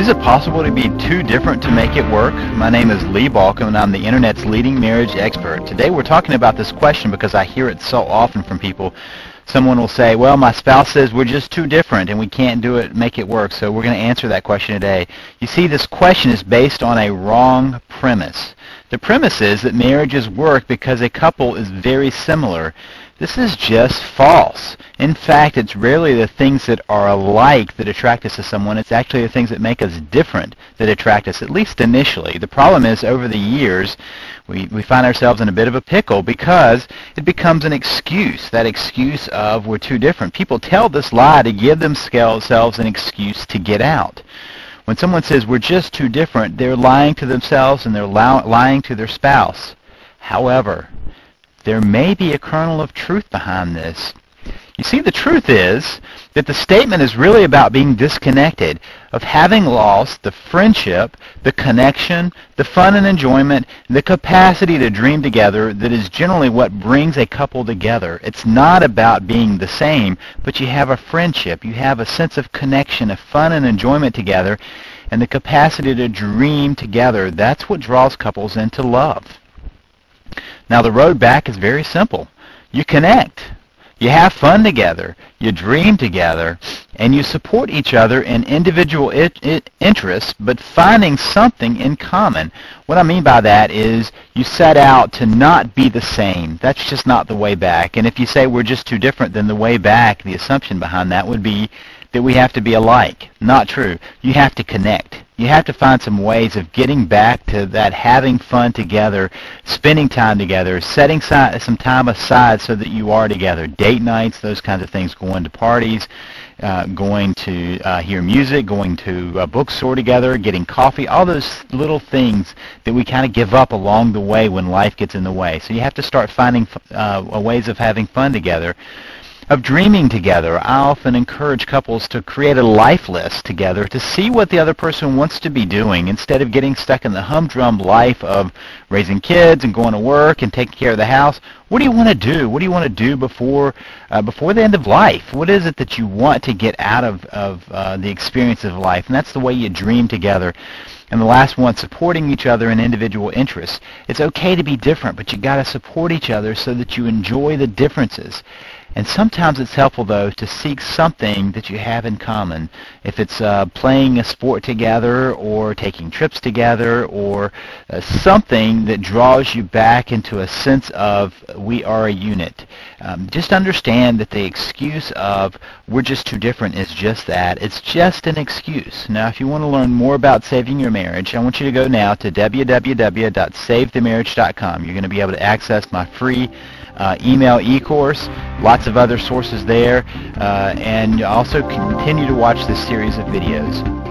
Is it possible to be too different to make it work? My name is Lee Balcom, and I'm the Internet's leading marriage expert. Today we're talking about this question because I hear it so often from people. Someone will say, well, my spouse says we're just too different and we can't make it work, so we're going to answer that question today. You see, this question is based on a wrong premise. The premise is that marriages work because a couple is very similar. This is just false. In fact, it's rarely the things that are alike that attract us to someone. It's actually the things that make us different that attract us, at least initially. The problem is, over the years, we find ourselves in a bit of a pickle because it becomes an excuse, that excuse of we're too different. People tell this lie to give themselves an excuse to get out. When someone says we're just too different, they're lying to themselves and they're lying to their spouse. However, there may be a kernel of truth behind this. You see, the truth is that the statement is really about being disconnected, of having lost the friendship, the connection, the fun and enjoyment, the capacity to dream together that is generally what brings a couple together. It's not about being the same, but you have a friendship, you have a sense of connection, of fun and enjoyment together, and the capacity to dream together. That's what draws couples into love. Now, the road back is very simple. You connect. You have fun together. You dream together. And you support each other in individual interests, but finding something in common. What I mean by that is you set out to not be the same. That's just not the way back. And if you say we're just too different, then the way back, the assumption behind that would be that we have to be alike. Not true. You have to connect. You have to find some ways of getting back to that having fun together, spending time together, setting some time aside so that you are together. Date nights, those kinds of things, going to parties, going to hear music, going to a bookstore together, getting coffee, all those little things that we kind of give up along the way when life gets in the way. So you have to start finding ways of having fun together, of dreaming together. I often encourage couples to create a life list together to see what the other person wants to be doing instead of getting stuck in the humdrum life of raising kids and going to work and taking care of the house. What do you want to do? What do you want to do before the end of life? What is it that you want to get out of the experience of life? And that's the way you dream together. And the last one, supporting each other in individual interests. It's okay to be different, but you got to support each other so that you enjoy the differences. And sometimes it's helpful, though, to seek something that you have in common. If it's playing a sport together or taking trips together or something that draws you back into a sense of we are a unit. Just understand that the excuse of we're just too different is just that. It's just an excuse. Now, if you want to learn more about saving your marriage, I want you to go now to www.savethemarriage.com. You're going to be able to access my free email e-course, lots of other sources there, and also continue to watch this series of videos.